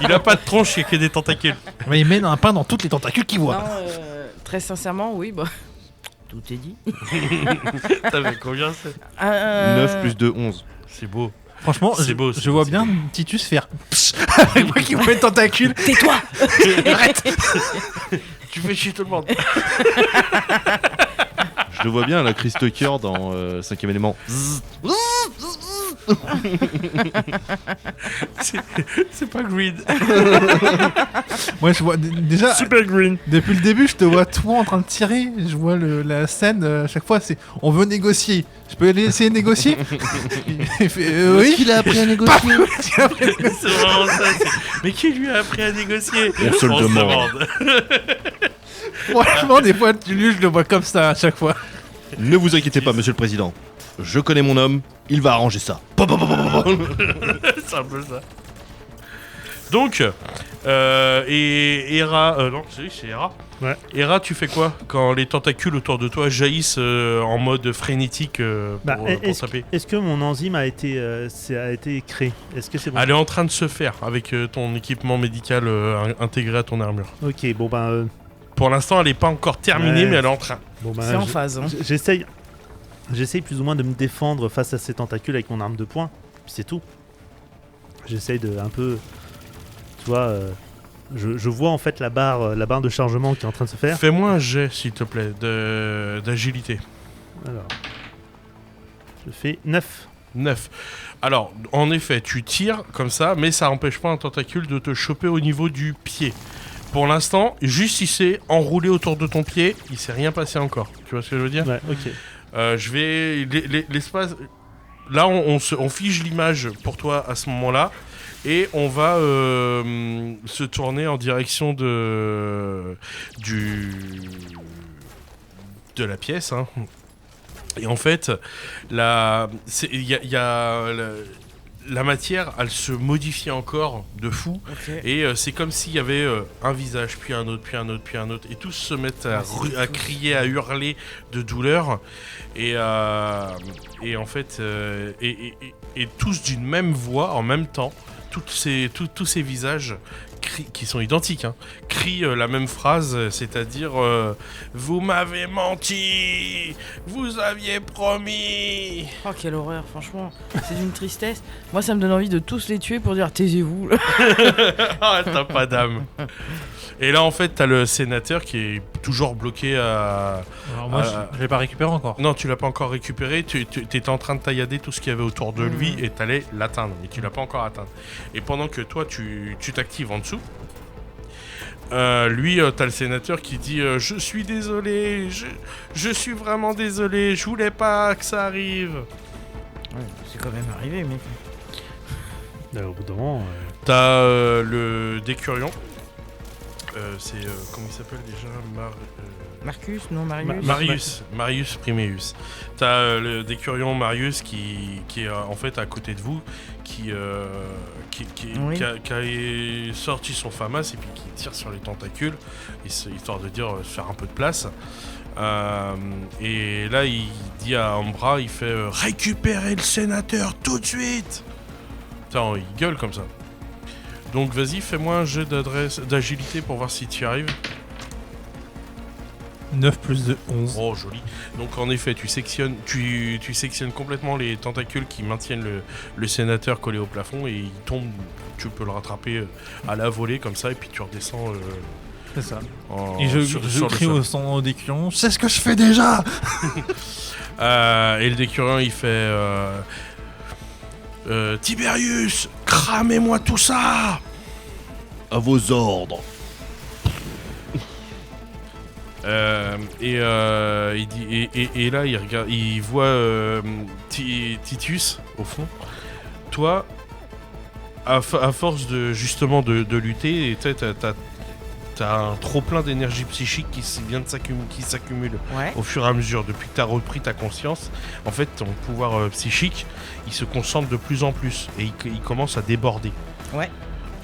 Il a pas de tronche, il y a que des tentacules. Mais il met un pain dans toutes les tentacules qu'il voit. Non, très sincèrement, oui, bah. Tout est dit. T'avais combien c'est? 9 plus 2, 11. C'est beau. Franchement, C'est beau, je c'est vois beau, bien Titus faire pss avec moi qui vois les tentacules. Tais-toi. Tu fais chier tout le monde. Je le vois bien à la Chris Tucker dans 5ème élément. C'est pas Green. Moi, je vois déjà. Super Green. Depuis le début, je te vois toi en train de tirer. Je vois la scène. À chaque fois, c'est on veut négocier. Je peux aller essayer de négocier. Il fait Où est-ce oui. qu'il a appris à négocier? C'est vraiment ça. Mais qui lui a appris à négocier? On se le demande. Franchement, des fois, lui, je le vois comme ça à chaque fois. Ne vous inquiétez pas, monsieur le président. Je connais mon homme, il va arranger ça. C'est un peu ça. Donc, et Hera... non, c'est Hera. Ouais. Hera, tu fais quoi quand les tentacules autour de toi jaillissent en mode frénétique pour taper? Est-ce que mon enzyme a été créé? Est-ce que c'est bon? Elle est en train de se faire avec ton équipement médical intégré à ton armure. Ok, bon ben... Pour l'instant, elle n'est pas encore terminée, Ouais. mais elle est en train. bon, ben, C'est en phase. Hein. J'essaye plus ou moins de me défendre face à ces tentacules avec mon arme de poing. Puis c'est tout. J'essaye de un peu... Tu vois... Je vois en fait la barre de chargement qui est en train de se faire. Fais-moi un jet, s'il te plaît, d'agilité. Alors... Je fais 9. 9. Alors, en effet, tu tires comme ça, mais ça n'empêche pas un tentacule de te choper au niveau du pied. Pour l'instant, juste il s'est enroulé autour de ton pied, il s'est rien passé encore. Tu vois ce que je veux dire? Ouais, ok. Je vais... L'espace... Là, on fige l'image pour toi à ce moment-là, et on va se tourner en direction de la pièce, hein. Et en fait, la matière, elle se modifie encore de fou. Ok. Et c'est comme s'il y avait un visage, puis un autre, puis un autre, puis un autre. Et tous se mettent à crier, à hurler de douleur. Et en fait, et tous d'une même voix, en même temps, tous ces visages qui sont identiques, hein, crient la même phrase, c'est-à-dire vous m'avez menti, vous aviez promis. Oh, quelle horreur, franchement. C'est d'une tristesse. Moi, ça me donne envie de tous les tuer pour dire taisez-vous. Ah, t'as pas d'âme. Et là, en fait, t'as le sénateur qui est toujours bloqué à... Alors moi, je l'ai pas récupéré encore. Non, tu l'as pas encore récupéré, tu étais en train de taillader tout ce qu'il y avait autour de lui et t'allais l'atteindre, mais tu l'as pas encore atteint. Et pendant que toi, tu t'actives en dessous, lui, t'as le sénateur qui dit je suis désolé, je suis vraiment désolé, je voulais pas que ça arrive. Ouais, c'est quand même arrivé, mec. Au bout d'un moment... T'as le décurion. C'est comment il s'appelle déjà? Marcus, non, Marius. Marius Primeus. T'as le décurion Marius qui est en fait à côté de vous, qui Oui. a sorti son FAMAS et puis qui tire sur les tentacules, histoire de dire se faire un peu de place. Et là il dit à Ambra, il fait récupérer le sénateur tout de suite. Putain, il gueule comme ça. Donc vas-y, fais-moi un jeu d'agilité pour voir si tu y arrives. 9 plus 2, 11. Oh, joli. Donc en effet, tu sectionnes complètement les tentacules qui maintiennent le sénateur collé au plafond et il tombe, tu peux le rattraper à la volée comme ça et puis tu redescends C'est ça. Et je sur crie le au son décurion, c'est ce que je fais déjà. et le décurion il fait Tiberius, cramez-moi tout ça. À vos ordres. Il dit et là il regarde, il voit Titus au fond. Toi, à force de justement de lutter, t'as un trop plein d'énergie psychique qui s'accumule Ouais. au fur et à mesure. Depuis que t'as repris ta conscience, en fait ton pouvoir psychique, il se concentre de plus en plus et il commence à déborder. Ouais.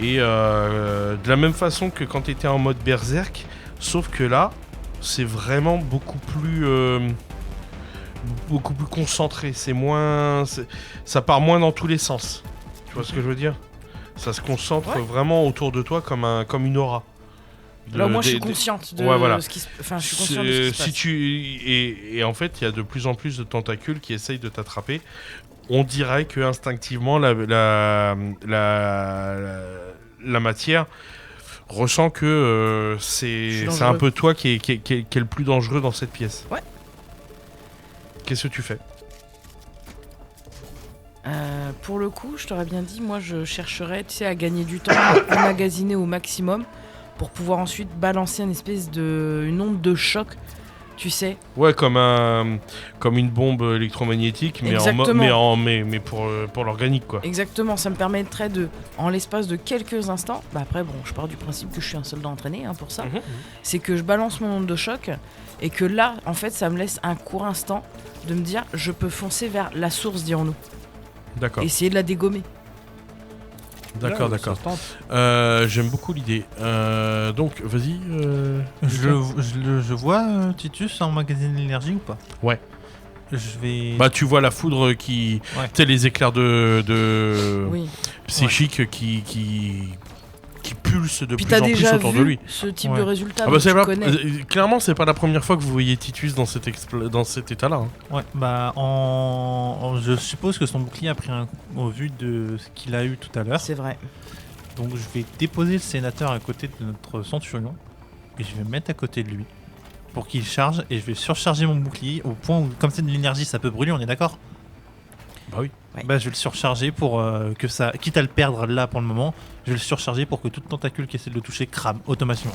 Et de la même façon que quand t'étais en mode berserk, sauf que là, c'est vraiment beaucoup plus concentré. Ça part moins dans tous les sens. Tu vois ce que je veux dire? Ça se concentre vraiment autour de toi comme une aura. Là, moi, je suis consciente de ce qui se... Enfin, je suis consciente de ce qui se passe. Et en fait, il y a de plus en plus de tentacules qui essayent de t'attraper. On dirait que instinctivement, la matière ressent que c'est un peu toi qui est le plus dangereux dans cette pièce. Ouais. Qu'est-ce que tu fais? Pour le coup, je t'aurais bien dit, moi je chercherais à gagner du temps, à emmagasiner au maximum pour pouvoir ensuite balancer une onde de choc, tu sais. Ouais, comme une bombe électromagnétique, mais pour l'organique, quoi. Exactement, ça me permettrait en l'espace de quelques instants, après bon, je pars du principe que je suis un soldat entraîné pour ça, c'est que je balance mon onde de choc et que là, en fait, ça me laisse un court instant de me dire, je peux foncer vers la source, dirons-nous. D'accord. Essayer de la dégommer. D'accord. J'aime beaucoup l'idée. Donc, vas-y. Je vois Titus emmagasiner l'énergie ou pas? Ouais. Je vais. Bah, tu vois la foudre qui. Ouais. Tu sais, les éclairs de Oui. psychique qui pulsent de Puis plus t'as en plus déjà autour de vu lui. ce type Ouais. de résultat, Ah bah, donc c'est tu pas- connais. clairement, c'est pas la première fois que vous voyez Titus dans cet état-là. Hein. Ouais, bah je suppose que son bouclier a pris au vu de ce qu'il a eu tout à l'heure. C'est vrai. Donc je vais déposer le sénateur à côté de notre centurion et je vais me mettre à côté de lui pour qu'il charge et je vais surcharger mon bouclier au point où, comme c'est de l'énergie, ça peut brûler, on est d'accord? Bah oui. Ouais. Bah je vais le surcharger pour que ça, quitte à le perdre là pour le moment, je vais le surcharger pour que toute tentacule qui essaie de le toucher crame automatiquement.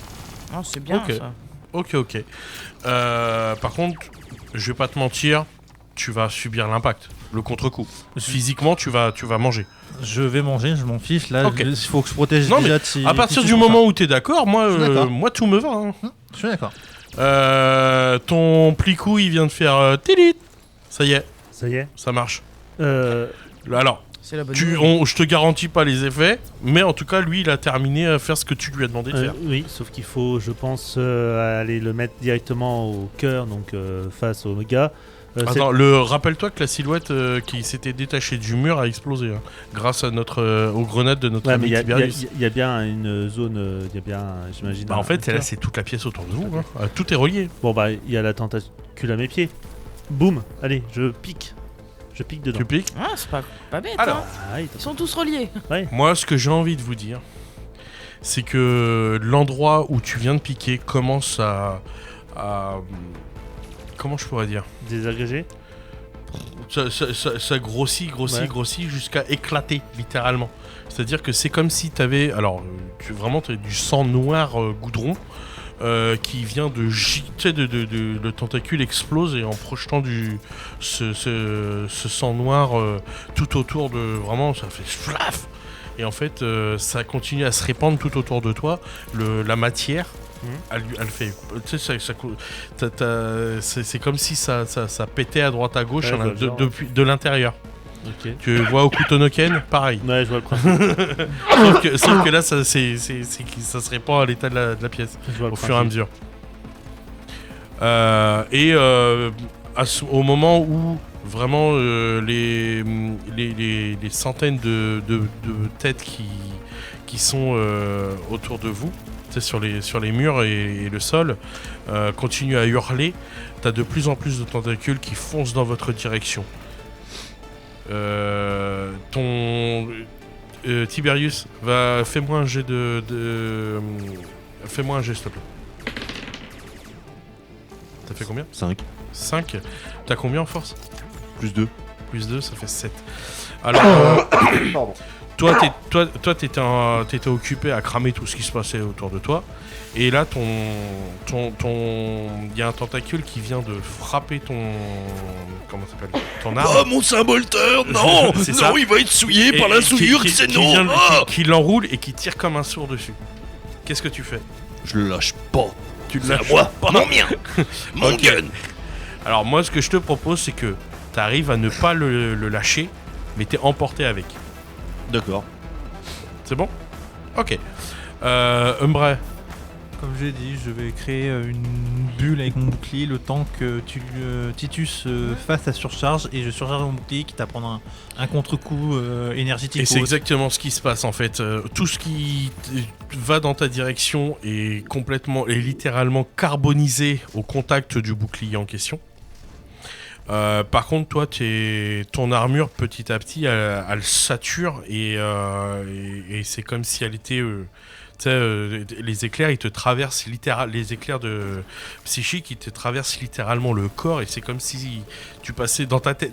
Non, c'est bien Ok. ça. Ok. Par contre, je vais pas te mentir, tu vas subir l'impact, le contre-coup. Physiquement, tu vas manger. Je vais manger, je m'en fiche là, Ok. il faut que je protège Non, déjà À partir du moment où t'es d'accord, Je suis d'accord. moi tout me va. Hein. Je suis d'accord. Ton plicou, il vient de faire tilit. Ça y est, Ça y est. ça marche. Euh, Alors, C'est la bonne nouvelle. je te garantis pas les effets, mais en tout cas, lui, il a terminé à faire ce que tu lui as demandé de faire. oui, sauf qu'il faut, je pense, aller le mettre directement au cœur, donc face au gars. Attends, rappelle-toi que la silhouette qui s'était détachée du mur a explosé, hein, grâce à aux grenades de notre Ouais, mais ami Tiberius. il y a bien une zone, il y a bien, j'imagine. Bah, en un fait, cœur. là, c'est toute la pièce autour de vous. Hein. Tout est relié. Bon bah, il y a la tentacule à mes pieds. Boum, allez, je pique dedans. Tu piques. Ah, c'est pas bête, Alors, hein. Ah, oui, Ils sont tous reliés. moi, ce que j'ai envie de vous dire, c'est que l'endroit où tu viens de piquer commence à comment je pourrais dire, désagrégé. ça grossit Ouais. jusqu'à éclater littéralement. C'est-à-dire que c'est comme si t'avais, alors t'as du sang noir goudron qui vient le tentacule explose et en projetant ce sang noir tout autour de, vraiment ça fait flaf. Et en fait ça continue à se répandre tout autour de toi, la matière. Elle fait. Tu sais, c'est comme si ça pétait à droite à gauche Ouais, je vois le genre. de l'intérieur. Ok. Tu vois Okutonoken, pareil. Ouais, je vois le principe. sauf que là, ça se répand à l'état de la pièce Je vois le au fur et à principe. mesure. Au moment où vraiment les centaines de têtes qui sont autour de vous, sur les murs et le sol, continue à hurler, t'as de plus en plus de tentacules qui foncent dans votre direction. Tiberius, fais-moi un jet fais-moi un jet, s'il te plaît. T'as fait combien? 5 5. T'as combien en force? plus 2. Plus 2, ça fait 7. Alors, Pardon. toi, t'étais occupé à cramer tout ce qui se passait autour de toi. Et là, il y a un tentacule qui vient de frapper comment ça s'appelle? Ton arme. Oh mon Saint-Bolter, non C'est ça. Non, il va être souillé Et- par la et souillure, qui- c'est qui non vient- Ah qui l'enroule et qui tire comme un sourd dessus. Qu'est-ce que tu fais? Je le lâche pas. Tu le C'est à lâches moi, pas. mon mien, mon Ok. gun. Alors moi, ce que je te propose, c'est que tu arrives à ne pas le lâcher, mais t'es emporté avec. D'accord. C'est bon? Ok. Umbra, Comme j'ai dit, je vais créer une bulle avec mon bouclier le temps que Titus fasse sa surcharge et je surcharge mon bouclier quitte à prendre un contre-coup énergétique. et ou c'est autre. exactement ce qui se passe en fait. Tout ce qui va dans ta direction est littéralement carbonisé au contact du bouclier en question. Par contre, toi, ton armure, petit à petit, elle sature et c'est comme si elle était... les éclairs, ils te traversent les éclairs de psychique, ils te traversent littéralement le corps et c'est comme si tu passais dans ta tête.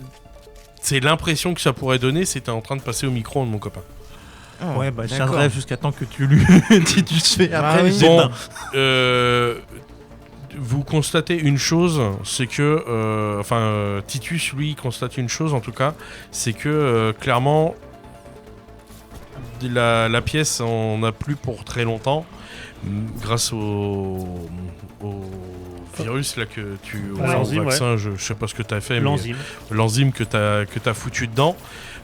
c'est l'impression que ça pourrait donner, c'était en train de passer au micro de mon copain. Oh, Ouais, bah je d'accord. tiendrai jusqu'à temps que tu lui Titus fait après. Ah oui. j'éteins. Bon, vous constatez une chose, c'est que, Titus, lui, constate une chose en tout cas, c'est que clairement, la pièce, on n'a plus pour très longtemps, grâce au virus là que au L'enzyme, vaccin, je sais pas ce que tu as fait, mais L'enzyme. l'enzyme que t'as foutu dedans.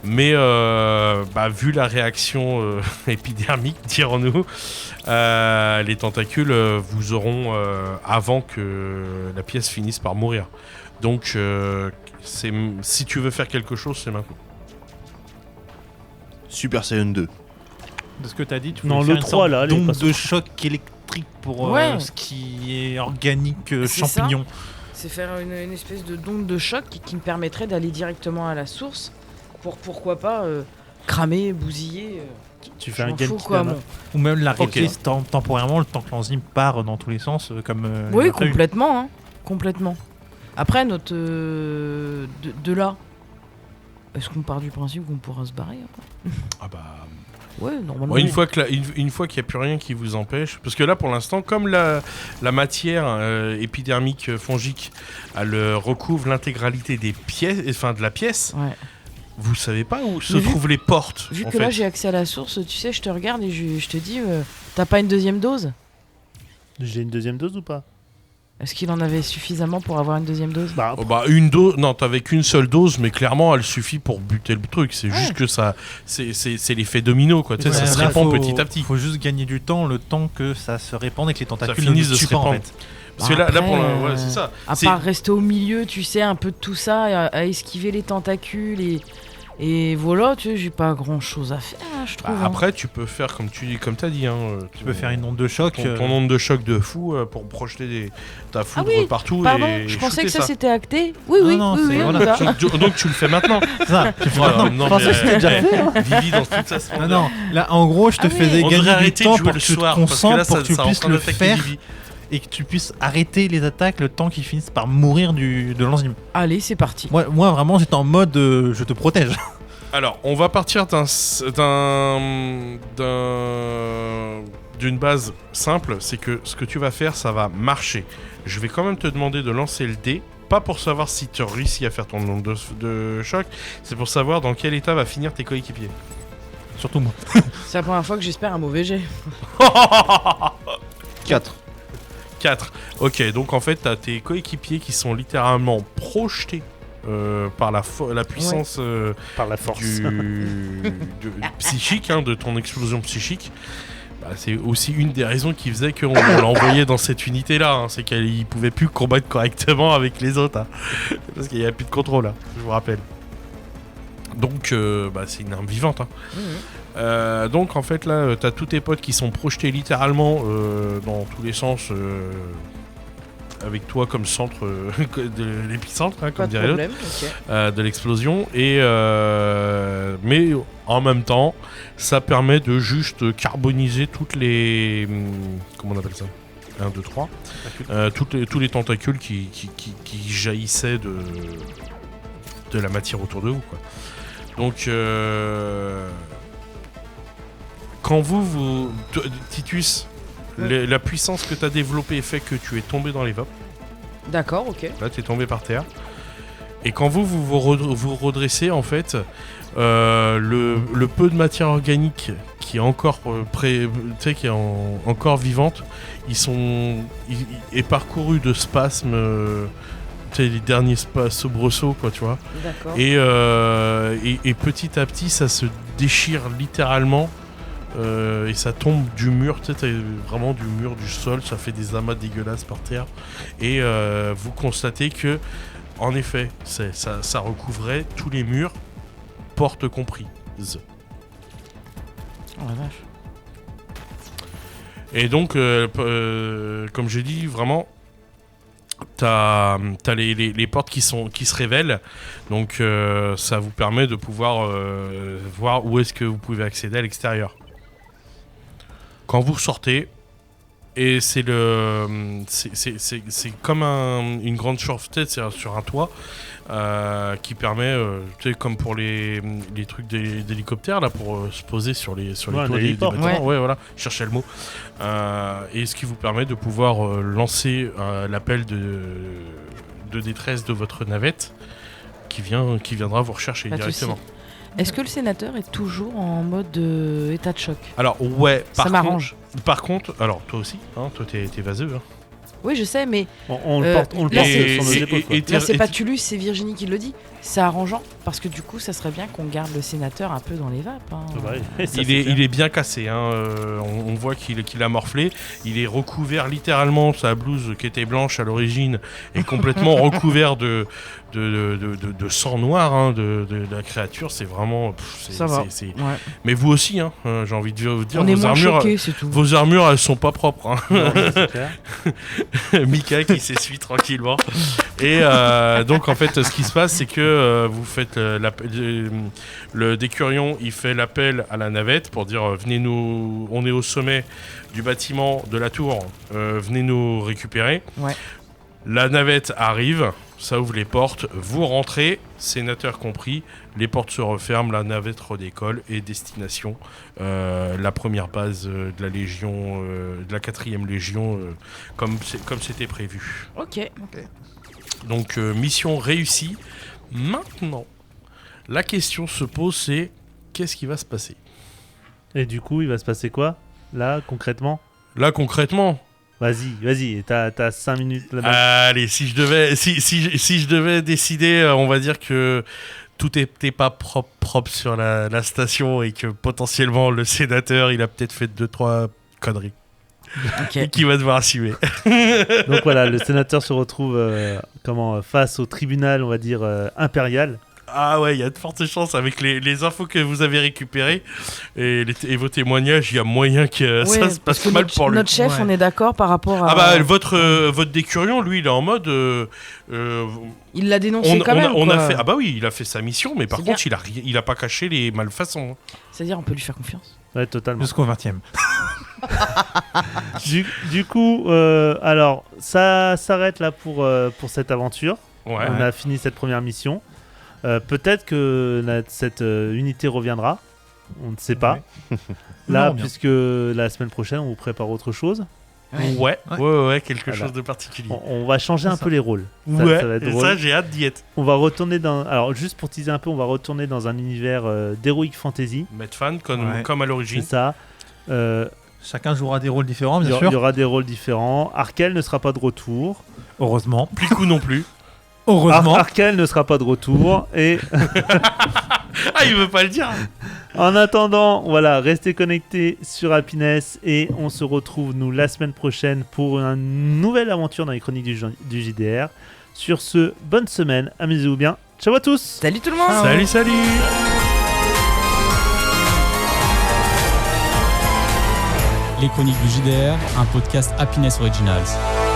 Mais vu la réaction épidermique, dirons-nous, les tentacules vous auront avant que la pièce finisse par mourir. Donc, si tu veux faire quelque chose, c'est maintenant. Super Saiyan 2. De ce que t'as dit, tu Non, voulais le faire 3, une là, sorte allez, d'onde passons. de choc électrique pour Ouais. ce qui est organique C'est champignon. C'est faire une espèce de d'onde de choc qui me permettrait d'aller directement à la source pour pourquoi pas cramer, bousiller. Tu Je fais un m'en game fous, qui quoi, dame. moi. Ou même l'arrêter temporairement le temps que l'enzyme part dans tous les sens comme Oui, il a prévu. complètement, hein. Complètement. Après, notre de là, est-ce qu'on part du principe qu'on pourra se barrer après Ah bah. Ouais, normalement. Bon, une fois qu'il n'y a plus rien qui vous empêche, parce que là pour l'instant, comme la matière épidermique fongique, elle recouvre l'intégralité des pièces, enfin de la pièce, Ouais. vous savez pas où se Mais vu- trouvent les portes. Vu en que fait. là j'ai accès à la source, tu sais, je te regarde et je te dis, t'as pas une deuxième dose? J'ai une deuxième dose ou pas? Est-ce qu'il en avait suffisamment pour avoir une deuxième dose? Bah, Oh bah une dose, non, t'avais qu'une seule dose, mais clairement elle suffit pour buter le truc. C'est juste que ça, c'est l'effet domino quoi. Tu sais, Ouais, ça se là, répand faut- petit à petit. Faut juste gagner du temps, le temps que ça se répande et que les tentacules finisse ne de tuent se pas en répandre. fait. Parce que là pour Après, ouais, c'est ça. À C'est- part rester au milieu, tu sais, un peu de tout ça, à esquiver les tentacules et voilà, tu sais, j'ai pas grand chose à faire, je Bah, trouve. hein. après tu peux faire comme t'as dit, hein, Tu peux faire une onde de choc. ton onde de choc de fou pour projeter ta foudre oui, partout Pardon, et je pensais shooter que ça c'était acté. Oui, Non, oui, non, oui, c'est- oui, on voilà. y va. Donc tu le fais maintenant. Ça, tu fais Voilà, maintenant. non, pensais mais, que c'était déjà fait, hein. Vivi dans toute sa Non, splendeur. non, là en gros je te Ah oui. faisais On devrait gagner du arrêter de temps jouer pour le que tu te soir parce que concentres, là pour ça, que tu ça puisses rend le attaquer faire Vivi. et que tu puisses arrêter les attaques le temps qu'ils finissent par mourir de l'enzyme. Allez, c'est parti. Moi vraiment j'étais en mode je te protège. Alors, on va partir d'une base simple, c'est que ce que tu vas faire, ça va marcher. Je vais quand même te demander de lancer le dé, pas pour savoir si tu as réussi à faire ton nombre de choc, c'est pour savoir dans quel état va finir tes coéquipiers. Surtout moi. C'est la première fois que j'espère un mauvais jet. 4. 4. Ok, donc en fait, tu as tes coéquipiers qui sont littéralement projetés par la puissance par la force. psychique, hein, de ton explosion psychique. Bah, c'est aussi une des raisons qui faisait qu'on l'a envoyé dans cette unité-là. Hein, c'est qu'il pouvait plus combattre correctement avec les autres. Hein, parce qu'il n'y a plus de contrôle, hein, je vous rappelle. Donc, c'est une arme vivante. Hein. Donc, en fait, là, t'as tous tes potes qui sont projetés littéralement dans tous les sens. Avec toi comme centre de l'épicentre, hein, Pas comme de dirait l'autre, problème, ok. de l'explosion. Mais en même temps, ça permet de juste carboniser toutes les... Comment on appelle ça 1, 2, 3. Tous les tentacules qui jaillissaient de la matière autour de vous, quoi. Donc, quand Titus... La puissance que tu as développée fait que tu es tombé dans les vapes. D'accord, ok. Là, tu es tombé par terre. Et quand vous redressez, en fait, le peu de matière organique qui est encore qui est encore vivante, est parcouru de spasmes, les derniers soubresauts, quoi, tu vois. D'accord. Et petit à petit, ça se déchire littéralement. Et ça tombe du mur, tu sais, vraiment du mur, du sol, ça fait des amas dégueulasses par terre. Et vous constatez que, en effet, ça recouvrait tous les murs, portes comprises. Oh la vache. Et donc, comme j'ai dit, vraiment, t'as les portes qui se révèlent. Donc, ça vous permet de pouvoir voir où est-ce que vous pouvez accéder à l'extérieur. Quand vous sortez, Et c'est comme une grande chauffe-tête sur un toit qui permet, tu sais, comme pour les trucs d'hélicoptère là, pour se poser sur les toits des bâtiments. Ouais, voilà, je cherchais le mot. Et ce qui vous permet de pouvoir lancer l'appel de détresse de votre navette qui viendra vous rechercher directement. Est-ce que le sénateur est toujours en mode état de choc? Alors ouais, ça m'arrange. Par contre, alors toi aussi, hein, toi t'es vaseux. Hein. Oui, je sais, mais on le porte sur nos épaules. Là, c'est pas Tulus, c'est Virginie qui le dit. C'est arrangeant parce que du coup, ça serait bien qu'on garde le sénateur un peu dans les vapes. Hein. Il est bien cassé. Hein. On voit qu'il a morflé. Il est recouvert littéralement. Sa blouse qui était blanche à l'origine est complètement recouvert de sang noir hein, de la créature. C'est vraiment. Ça va. Ouais. Mais vous aussi, hein, j'ai envie de vous dire. On est moins choqués, c'est tout. Vos armures, elles sont pas propres. Hein. Non, c'est clair. Mika qui s'essuie tranquillement. Et donc en fait, ce qui se passe, c'est que vous faites le décurion, il fait l'appel à la navette pour dire venez nous, on est au sommet du bâtiment de la tour, venez nous récupérer. Ouais. La navette arrive, ça ouvre les portes, vous rentrez, sénateur compris, les portes se referment, la navette redécolle et destination la première base de la Légion, de la 4e Légion, comme c'était prévu. Ok. Donc mission réussie. Maintenant, la question se pose, c'est qu'est-ce qui va se passer? Et du coup, il va se passer quoi là concrètement? Vas-y, t'as 5 minutes là-bas. Allez, si je devais décider, on va dire que tout n'était pas propre sur la station et que potentiellement le sénateur, il a peut-être fait 2-3 conneries. Okay. Et qui va devoir assumer. Donc voilà, le sénateur se retrouve face au tribunal, on va dire, impérial. Ah ouais, il y a de fortes chances avec les infos que vous avez récupérées et vos témoignages, il y a moyen que ça se passe mal pour lui. Notre chef, on est d'accord par rapport à... Ah bah votre décurion, lui, il est en mode... il l'a dénoncé quand même. Ah bah oui, il a fait sa mission, mais par contre, il a pas caché les malfaçons. C'est-à-dire, on peut lui faire confiance. Ouais, totalement. Jusqu'au 20e. Du coup, alors, ça s'arrête là pour cette aventure. Ouais. On a fini cette première mission. Peut-être que cette unité reviendra. On ne sait pas. Là, puisque la semaine prochaine, on vous prépare autre chose. Ouais, quelque chose de particulier. On va changer un peu les rôles. Ça va être drôle. Ça, j'ai hâte d'y être. On va retourner alors juste pour teaser un peu, on va retourner dans un univers d'heroic fantasy. Mettre fan comme à l'origine. C'est ça. Chacun jouera des rôles différents, bien sûr. Il y aura des rôles différents. Arkel ne sera pas de retour. Heureusement. Plicou non plus. Heureusement. Arkel ne sera pas de retour. Et ah, il veut pas le dire. En attendant, voilà, restez connectés sur Happiness et on se retrouve nous la semaine prochaine pour une nouvelle aventure dans les chroniques du JDR. Sur ce, bonne semaine, amusez-vous bien. Ciao à tous. Salut tout le monde. Salut. Les chroniques du JDR, un podcast Happiness Originals.